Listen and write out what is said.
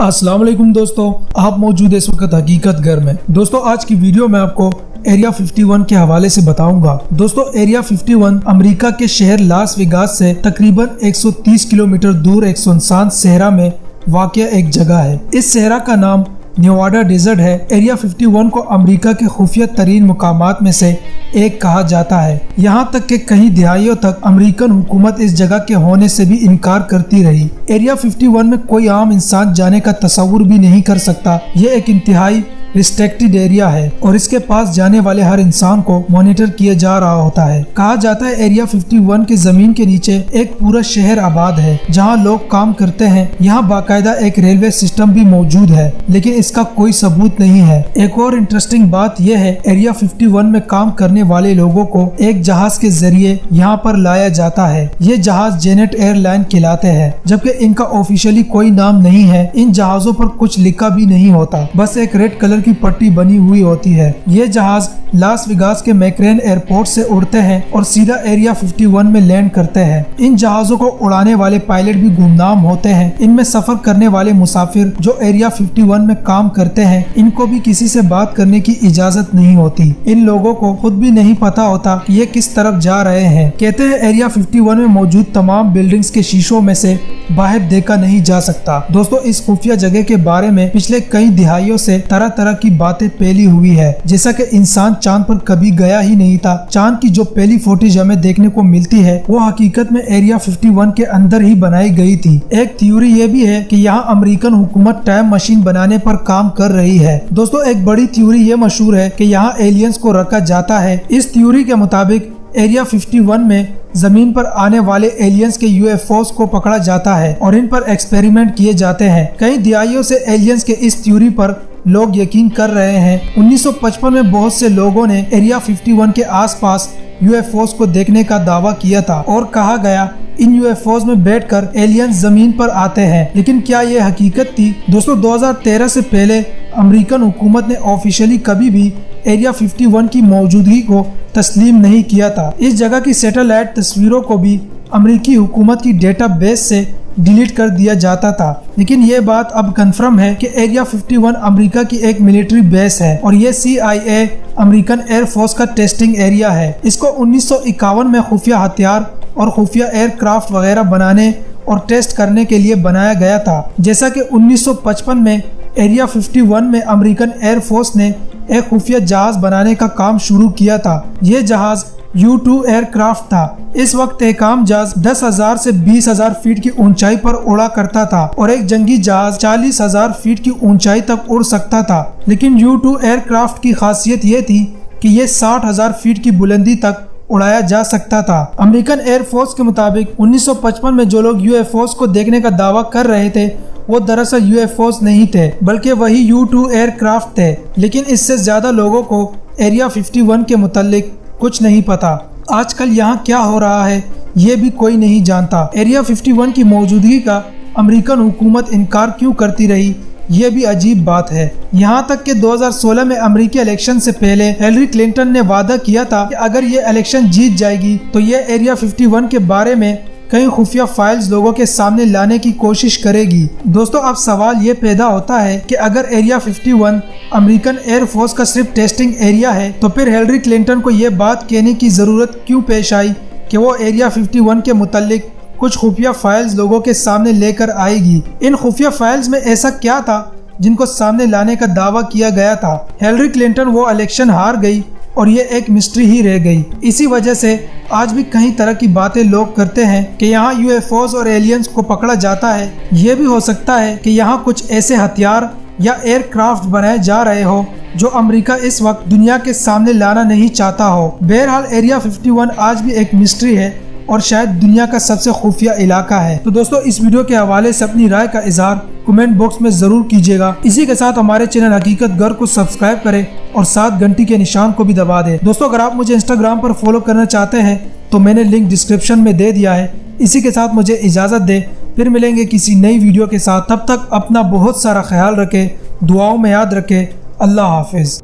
अस्सलाम वालेकुम दोस्तों, आप मौजूद है इस वक्त हकीकत घर में। दोस्तों आज की वीडियो में आपको एरिया 51 के हवाले से बताऊंगा। दोस्तों एरिया 51 अमेरिका के शहर लास वेगास से तकरीबन 130 किलोमीटर दूर एक सुनसान सहरा में वाक़या एक जगह है। इस सहरा का नाम नेवाडा डेजर्ट है। एरिया 51 को अमेरिका के खुफिया तरीन मुकामात में से एक कहा जाता है। यहाँ तक कि कई दिहाइयों तक अमेरिकन हुकूमत इस जगह के होने से भी इनकार करती रही। एरिया 51 में कोई आम इंसान जाने का तस्वुर भी नहीं कर सकता। ये एक इंतहाई रिस्ट्रिक्टेड एरिया है और इसके पास जाने वाले हर इंसान को मॉनिटर किया जा रहा होता है। कहा जाता है एरिया 51 के जमीन के नीचे एक पूरा शहर आबाद है जहां लोग काम करते हैं। यहां बाकायदा एक रेलवे सिस्टम भी मौजूद है, लेकिन इसका कोई सबूत नहीं है। एक और इंटरेस्टिंग बात यह है, एरिया 51 में काम करने वाले लोगों को एक जहाज के जरिए यहाँ पर लाया जाता है। ये जहाज जेनेट एयरलाइन कहलाते हैं, जबकि इनका ऑफिशियली कोई नाम नहीं है। इन जहाजों पर कुछ लिखा भी नहीं होता, बस एक रेड कलर की पट्टी बनी हुई होती है। ये जहाज लास वेगास के मैक्रेन एयरपोर्ट से उड़ते हैं और सीधा एरिया 51 में लैंड करते हैं। इन जहाजों को उड़ाने वाले पायलट भी गुमनाम होते हैं। इनमें सफर करने वाले मुसाफिर जो एरिया 51 में काम करते हैं, इनको भी किसी से बात करने की इजाजत नहीं होती। इन लोगों को खुद भी नहीं पता होता कि ये किस तरफ जा रहे हैं। कहते हैं एरिया 51 में मौजूद तमाम बिल्डिंग्स के शीशों में से बाहर देखा नहीं जा सकता। दोस्तों इस खुफिया जगह के बारे में पिछले कई दिहाइयों से तरह तरह की बातें फैली हुई है, जैसा कि इंसान चांद पर कभी गया ही नहीं था। चांद की जो पहली फुटेज हमें देखने को मिलती है वो हकीकत में एरिया 51 के अंदर ही बनाई गई थी। एक थ्योरी ये भी है कि यहाँ अमेरिकन हुकूमत टाइम मशीन बनाने पर काम कर रही है। दोस्तों एक बड़ी थ्योरी ये मशहूर है कि यहाँ एलियंस को रखा जाता है। इस थ्योरी के मुताबिक एरिया 51 में जमीन पर आने वाले एलियंस के यूएफओस को पकड़ा जाता है और इन पर एक्सपेरिमेंट किए जाते हैं। कई दिहाइयों से एलियंस के इस थ्योरी पर लोग यकीन कर रहे हैं। 1955 में बहुत से लोगों ने एरिया 51 के आसपास यूएफओस को देखने का दावा किया था और कहा गया इन यूएफओस में बैठकर एलियंस जमीन पर आते हैं। लेकिन क्या ये हकीकत थी? दोस्तों 2013 से पहले अमेरिकन हुकूमत ने ऑफिशियली कभी भी एरिया 51 की मौजूदगी को तस्लीम नहीं किया था। इस जगह की सैटेलाइट तस्वीरों को भी अमेरिकी हुकूमत की डेटाबेस से डिलीट कर दिया जाता था। लेकिन ये बात अब कंफर्म है कि एरिया 51 अमेरिका की एक मिलिट्री बेस है और ये CIA अमेरिकन एयरफोर्स का टेस्टिंग एरिया है। इसको 1951 में खुफिया हथियार और खुफिया एयरक्राफ्ट वगैरह बनाने और टेस्ट करने के लिए बनाया गया था। जैसा कि 1955 में एरिया 51 में अमेरिकन एयरफोर्स ने एक खुफिया जहाज बनाने का काम शुरू किया था। ये जहाज U-2 एयरक्राफ्ट था। इस वक्त एक आम जहाज 10,000 से 20,000 फीट की ऊंचाई पर उड़ा करता था और एक जंगी जहाज 40,000 फीट की ऊंचाई तक उड़ सकता था। लेकिन U-2 एयरक्राफ्ट की खासियत ये थी कि ये 60,000 फीट की बुलंदी तक उड़ाया जा सकता था। अमेरिकन एयरफोर्स के मुताबिक 1955 में जो लोग यूएफओस को देखने का दावा कर रहे थे वो दरअसल यूएफओस नहीं थे, बल्कि वही U-2 एयरक्राफ्ट थे। लेकिन इससे ज्यादा लोगों को एरिया 51 के मुतालिक कुछ नहीं पता। आजकल यहाँ क्या हो रहा है ये भी कोई नहीं जानता। एरिया 51 की मौजूदगी का अमेरिकन हुकूमत इनकार क्यों करती रही, ये भी अजीब बात है। यहाँ तक कि 2016 में अमेरिकी इलेक्शन से पहले हिलरी क्लिंटन ने वादा किया था कि अगर ये इलेक्शन जीत जाएगी तो ये एरिया 51 के बारे में कई खुफिया फाइल्स लोगों के सामने लाने की कोशिश करेगी। दोस्तों अब सवाल ये पैदा होता है कि अगर एरिया 51 अमेरिकन एयरफोर्स का सिर्फ टेस्टिंग एरिया है तो फिर हिलरी क्लिंटन को ये बात कहने की जरूरत क्यों पेश आई कि वो एरिया 51 के मुतालिक कुछ खुफिया फाइल्स लोगों के सामने लेकर आएगी। इन खुफिया फाइल्स में ऐसा क्या था जिनको सामने लाने का दावा किया गया था? हिलरी क्लिंटन वो इलेक्शन हार गई और ये एक मिस्ट्री ही रह गई। इसी वजह से आज भी कई तरह की बातें लोग करते हैं कि यहाँ यूएफओस और एलियंस को पकड़ा जाता है। ये भी हो सकता है कि यहाँ कुछ ऐसे हथियार या एयरक्राफ्ट बनाए जा रहे हो जो अमेरिका इस वक्त दुनिया के सामने लाना नहीं चाहता हो। बहरहाल एरिया 51 आज भी एक मिस्ट्री है और शायद दुनिया का सबसे खुफिया इलाका है। तो दोस्तों इस वीडियो के हवाले से अपनी राय का इजहार कमेंट बॉक्स में जरूर कीजिएगा। इसी के साथ हमारे चैनल हकीकत घर को सब्सक्राइब करें और साथ घंटी के निशान को भी दबा दें। दोस्तों अगर आप मुझे इंस्टाग्राम पर फॉलो करना चाहते हैं तो मैंने लिंक डिस्क्रिप्शन में दे दिया है। इसी के साथ मुझे इजाजत दे, फिर मिलेंगे किसी नई वीडियो के साथ। तब तक अपना बहुत सारा ख्याल रखें, दुआओं में याद रखें। अल्लाह हाफिज।